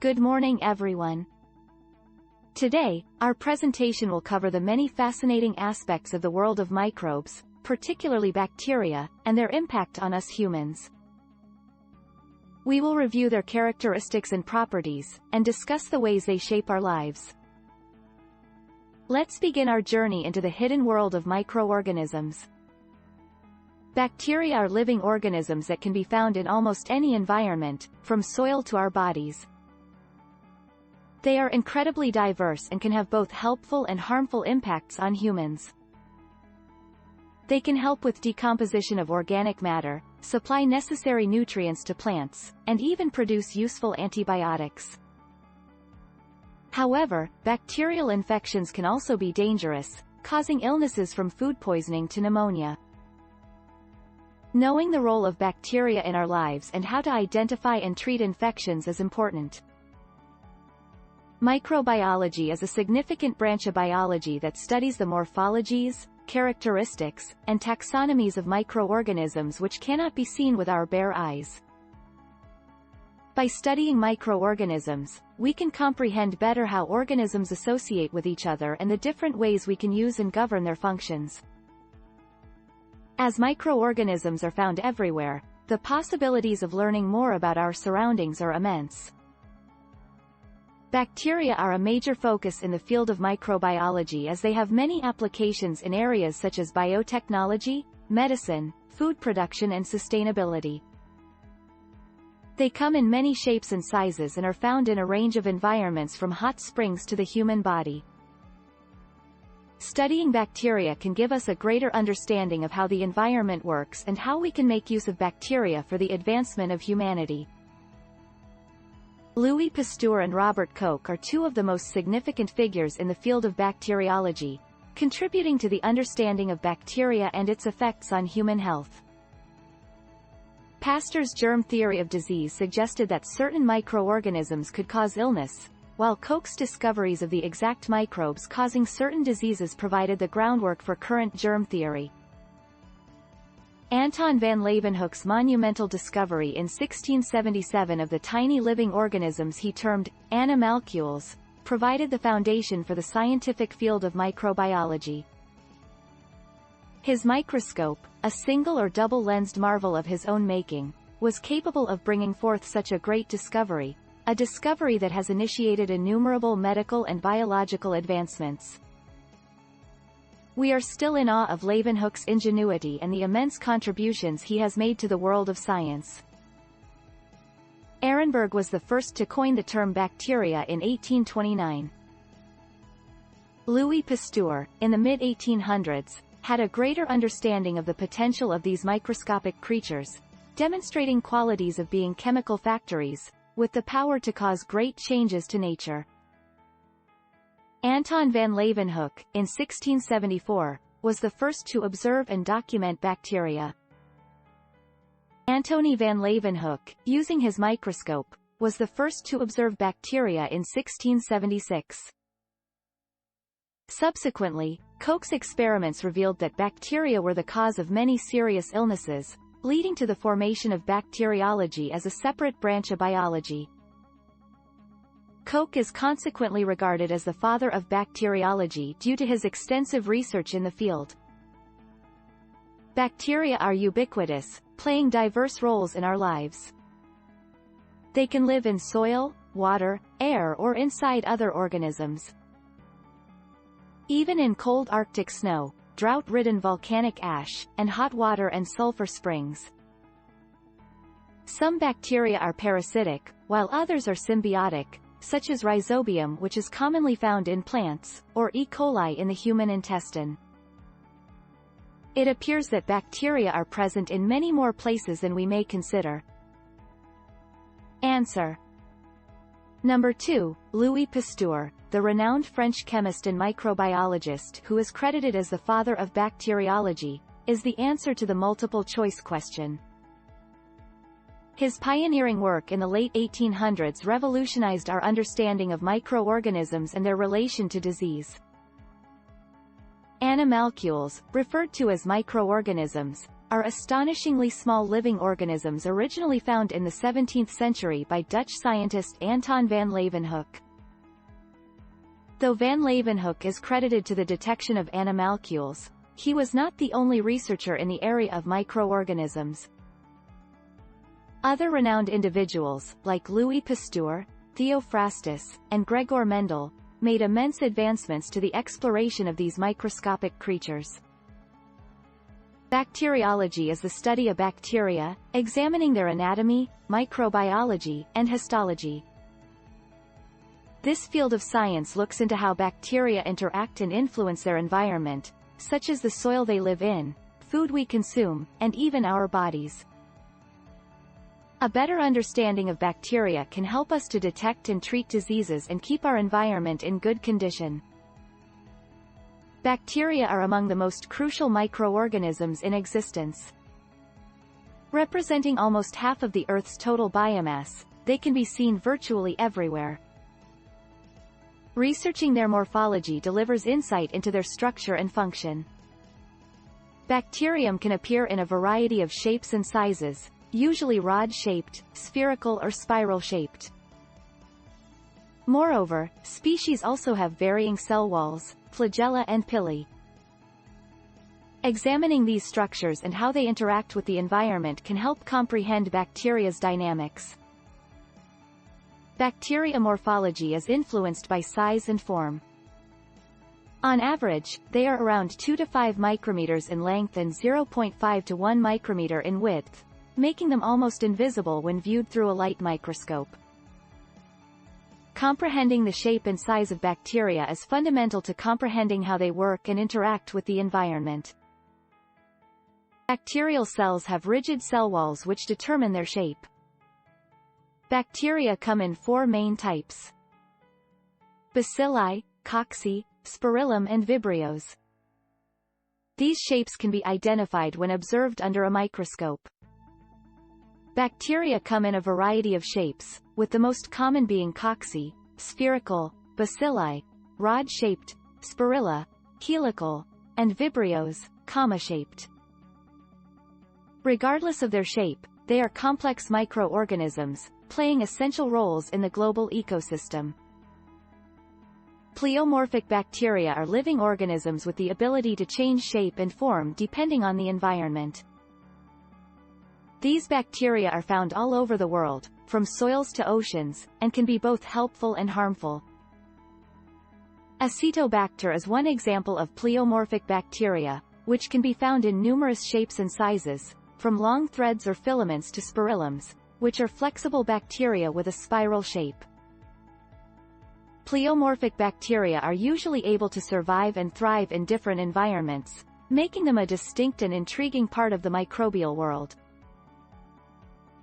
Good morning everyone. Today, our presentation will cover the many fascinating aspects of the world of microbes, particularly bacteria, and their impact on us humans. We will review their characteristics and properties, and discuss the ways they shape our lives. Let's begin our journey into the hidden world of microorganisms. Bacteria are living organisms that can be found in almost any environment, from soil to our bodies. They are incredibly diverse and can have both helpful and harmful impacts on humans. They can help with decomposition of organic matter, supply necessary nutrients to plants, and even produce useful antibiotics. However, bacterial infections can also be dangerous, causing illnesses from food poisoning to pneumonia. Knowing the role of bacteria in our lives and how to identify and treat infections is important. Microbiology is a significant branch of biology that studies the morphologies, characteristics, and taxonomies of microorganisms which cannot be seen with our bare eyes. By studying microorganisms, we can comprehend better how organisms associate with each other and the different ways we can use and govern their functions. As microorganisms are found everywhere, the possibilities of learning more about our surroundings are immense. Bacteria are a major focus in the field of microbiology as they have many applications in areas such as biotechnology, medicine, food production and sustainability. They come in many shapes and sizes and are found in a range of environments from hot springs to the human body. Studying bacteria can give us a greater understanding of how the environment works and how we can make use of bacteria for the advancement of humanity. Louis Pasteur and Robert Koch are two of the most significant figures in the field of bacteriology, contributing to the understanding of bacteria and its effects on human health. Pasteur's germ theory of disease suggested that certain microorganisms could cause illness, while Koch's discoveries of the exact microbes causing certain diseases provided the groundwork for current germ theory. Anton van Leeuwenhoek's monumental discovery in 1677 of the tiny living organisms he termed animalcules provided the foundation for the scientific field of microbiology. His microscope, a single or double-lensed marvel of his own making, was capable of bringing forth such a great discovery, a discovery that has initiated innumerable medical and biological advancements. We are still in awe of Leeuwenhoek's ingenuity and the immense contributions he has made to the world of science. Ehrenberg was the first to coin the term bacteria in 1829. Louis Pasteur, in the mid-1800s, had a greater understanding of the potential of these microscopic creatures, demonstrating qualities of being chemical factories, with the power to cause great changes to nature. Anton van Leeuwenhoek, in 1674, was the first to observe and document bacteria. Antony van Leeuwenhoek, using his microscope, was the first to observe bacteria in 1676. Subsequently, Koch's experiments revealed that bacteria were the cause of many serious illnesses, leading to the formation of bacteriology as a separate branch of biology. Koch is consequently regarded as the father of bacteriology due to his extensive research in the field. Bacteria are ubiquitous, playing diverse roles in our lives. They can live in soil, water, air or inside other organisms. Even in cold Arctic snow, drought-ridden volcanic ash, and hot water and sulfur springs. Some bacteria are parasitic, while others are symbiotic, such as rhizobium which is commonly found in plants, or E. coli in the human intestine. It appears that bacteria are present in many more places than we may consider. Answer. Number 2, Louis Pasteur, the renowned French chemist and microbiologist who is credited as the father of bacteriology, is the answer to the multiple-choice question. His pioneering work in the late 1800s revolutionized our understanding of microorganisms and their relation to disease. Animalcules, referred to as microorganisms, are astonishingly small living organisms originally found in the 17th century by Dutch scientist Anton van Leeuwenhoek. Though van Leeuwenhoek is credited to the detection of animalcules, he was not the only researcher in the area of microorganisms. Other renowned individuals, like Louis Pasteur, Theophrastus, and Gregor Mendel, made immense advancements to the exploration of these microscopic creatures. Bacteriology is the study of bacteria, examining their anatomy, microbiology, and histology. This field of science looks into how bacteria interact and influence their environment, such as the soil they live in, food we consume, and even our bodies. A better understanding of bacteria can help us to detect and treat diseases and keep our environment in good condition. Bacteria are among the most crucial microorganisms in existence. Representing almost half of the Earth's total biomass, they can be seen virtually everywhere. Researching their morphology delivers insight into their structure and function. Bacterium can appear in a variety of shapes and sizes, usually rod-shaped, spherical or spiral-shaped. Moreover, species also have varying cell walls, flagella and pili. Examining these structures and how they interact with the environment can help comprehend bacteria's dynamics. Bacteria morphology is influenced by size and form. On average, they are around 2 to 5 micrometers in length and 0.5 to 1 micrometer in width, making them almost invisible when viewed through a light microscope. Comprehending the shape and size of bacteria is fundamental to comprehending how they work and interact with the environment. Bacterial cells have rigid cell walls which determine their shape. Bacteria come in 4 main types: bacilli, cocci, spirillum and vibrios. These shapes can be identified when observed under a microscope. Bacteria come in a variety of shapes, with the most common being cocci, spherical, bacilli, rod-shaped, spirilla, helical, and vibrios, comma-shaped. Regardless of their shape, they are complex microorganisms, playing essential roles in the global ecosystem. Pleomorphic bacteria are living organisms with the ability to change shape and form depending on the environment. These bacteria are found all over the world, from soils to oceans, and can be both helpful and harmful. Acetobacter is one example of pleomorphic bacteria, which can be found in numerous shapes and sizes, from long threads or filaments to spirillums, which are flexible bacteria with a spiral shape. Pleomorphic bacteria are usually able to survive and thrive in different environments, making them a distinct and intriguing part of the microbial world.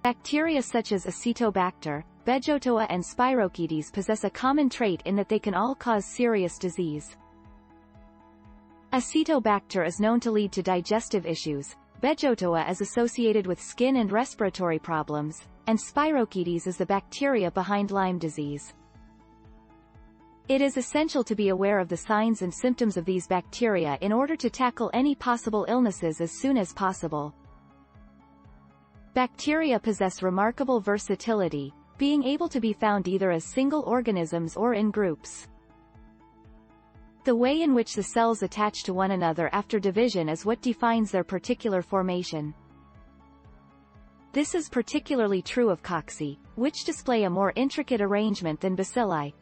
Bacteria such as Acetobacter, Bejotoa and Spirochetes possess a common trait in that they can all cause serious disease. Acetobacter is known to lead to digestive issues, Bejotoa is associated with skin and respiratory problems, and Spirochetes is the bacteria behind Lyme disease. It is essential to be aware of the signs and symptoms of these bacteria in order to tackle any possible illnesses as soon as possible. Bacteria possess remarkable versatility, being able to be found either as single organisms or in groups. The way in which the cells attach to one another after division is what defines their particular formation. This is particularly true of cocci, which display a more intricate arrangement than bacilli.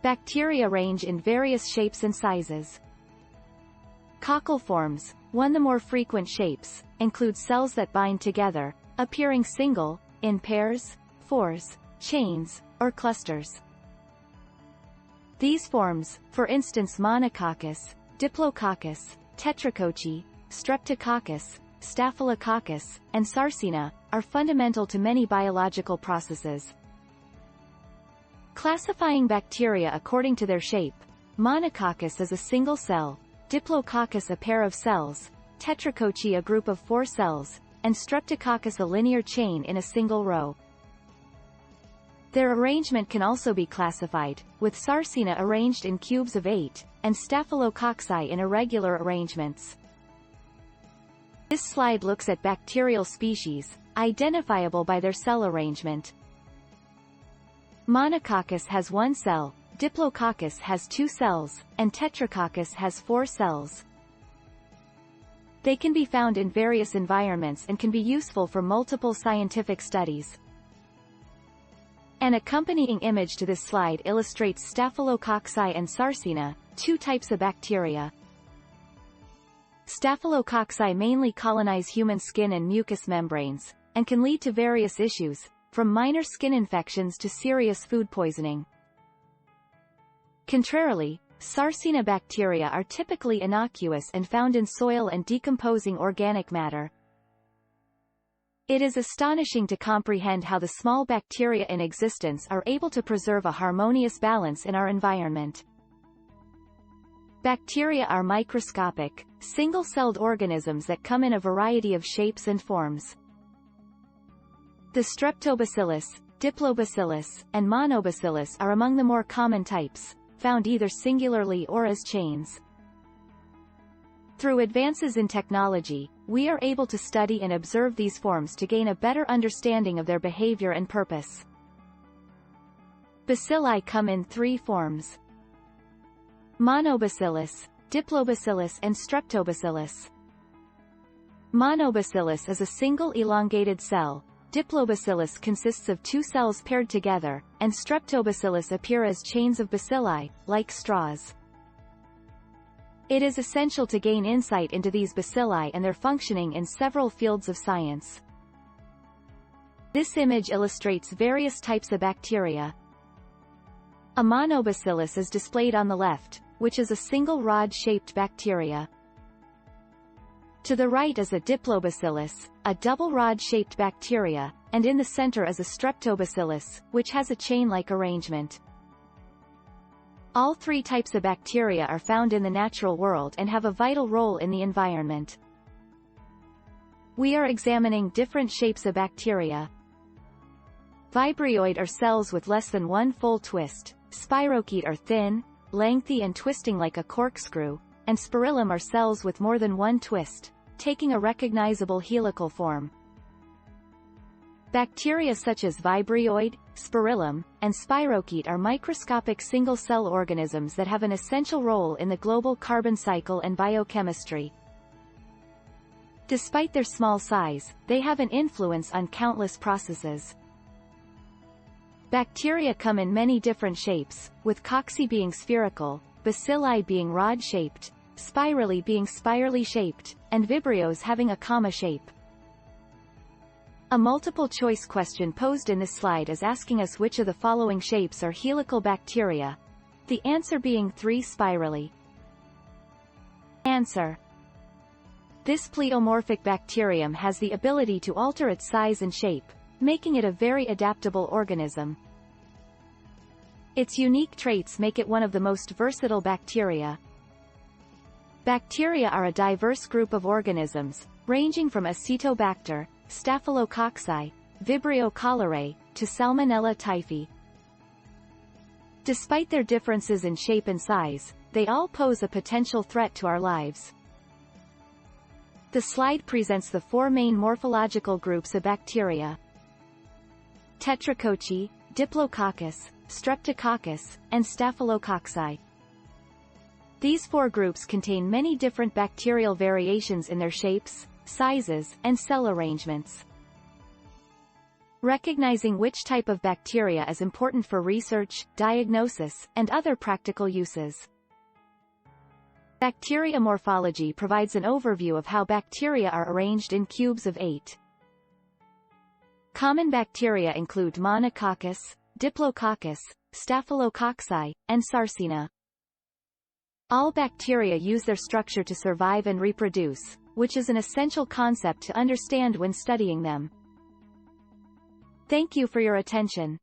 Bacteria range in various shapes and sizes. Coccal forms, one of the more frequent shapes, include cells that bind together, appearing single, in pairs, fours, chains, or clusters. These forms, for instance Monococcus, Diplococcus, Tetracocci, Streptococcus, Staphylococcus, and Sarcina, are fundamental to many biological processes. Classifying bacteria according to their shape, Monococcus is a single cell, Diplococcus a pair of cells, Tetracocci a group of 4 cells, and Streptococcus a linear chain in a single row. Their arrangement can also be classified, with Sarcina arranged in cubes of 8, and Staphylococci in irregular arrangements. This slide looks at bacterial species, identifiable by their cell arrangement. Monococcus has 1 cell, Diplococcus has 2 cells, and Tetracoccus has 4 cells. They can be found in various environments and can be useful for multiple scientific studies. An accompanying image to this slide illustrates Staphylococci and Sarcina, 2 types of bacteria. Staphylococci mainly colonize human skin and mucous membranes, and can lead to various issues, from minor skin infections to serious food poisoning. Contrarily, Sarcina bacteria are typically innocuous and found in soil and decomposing organic matter. It is astonishing to comprehend how the small bacteria in existence are able to preserve a harmonious balance in our environment. Bacteria are microscopic, single-celled organisms that come in a variety of shapes and forms. The Streptobacillus, Diplobacillus, and Monobacillus are among the more common types, found either singularly or as chains. Through advances in technology, we are able to study and observe these forms to gain a better understanding of their behavior and purpose. Bacilli come in 3 forms: Monobacillus, Diplobacillus and Streptobacillus. Monobacillus is a single elongated cell, Diplobacillus consists of 2 cells paired together, and Streptobacillus appear as chains of bacilli, like straws. It is essential to gain insight into these bacilli and their functioning in several fields of science. This image illustrates various types of bacteria. A monobacillus is displayed on the left, which is a single rod-shaped bacteria. To the right is a diplobacillus, a double rod-shaped bacteria, and in the center is a streptobacillus, which has a chain-like arrangement. All 3 types of bacteria are found in the natural world and have a vital role in the environment. We are examining different shapes of bacteria. Vibrioid are cells with less than 1 full twist, spirochete are thin, lengthy and twisting like a corkscrew, and spirillum are cells with more than 1 twist, taking a recognizable helical form. Bacteria such as vibrioid, spirillum, and spirochete are microscopic single-cell organisms that have an essential role in the global carbon cycle and biochemistry. Despite their small size, they have an influence on countless processes. Bacteria come in many different shapes, with cocci being spherical, bacilli being rod-shaped, spirally being spirally shaped, and vibrios having a comma shape. A multiple-choice question posed in this slide is asking us which of the following shapes are helical bacteria, the answer being 3 spirally. Answer: this pleomorphic bacterium has the ability to alter its size and shape, making it a very adaptable organism. Its unique traits make it one of the most versatile bacteria. Bacteria are a diverse group of organisms, ranging from Acetobacter, Staphylococci, Vibrio cholerae, to Salmonella typhi. Despite their differences in shape and size, they all pose a potential threat to our lives. The slide presents the 4 main morphological groups of bacteria: Tetracocci, Diplococcus, Streptococcus, and Staphylococci. These 4 groups contain many different bacterial variations in their shapes, sizes, and cell arrangements. Recognizing which type of bacteria is important for research, diagnosis, and other practical uses. Bacteria morphology provides an overview of how bacteria are arranged in cubes of 8. Common bacteria include Monococcus, Diplococcus, Staphylococci, and Sarcina. All bacteria use their structure to survive and reproduce, which is an essential concept to understand when studying them. Thank you for your attention.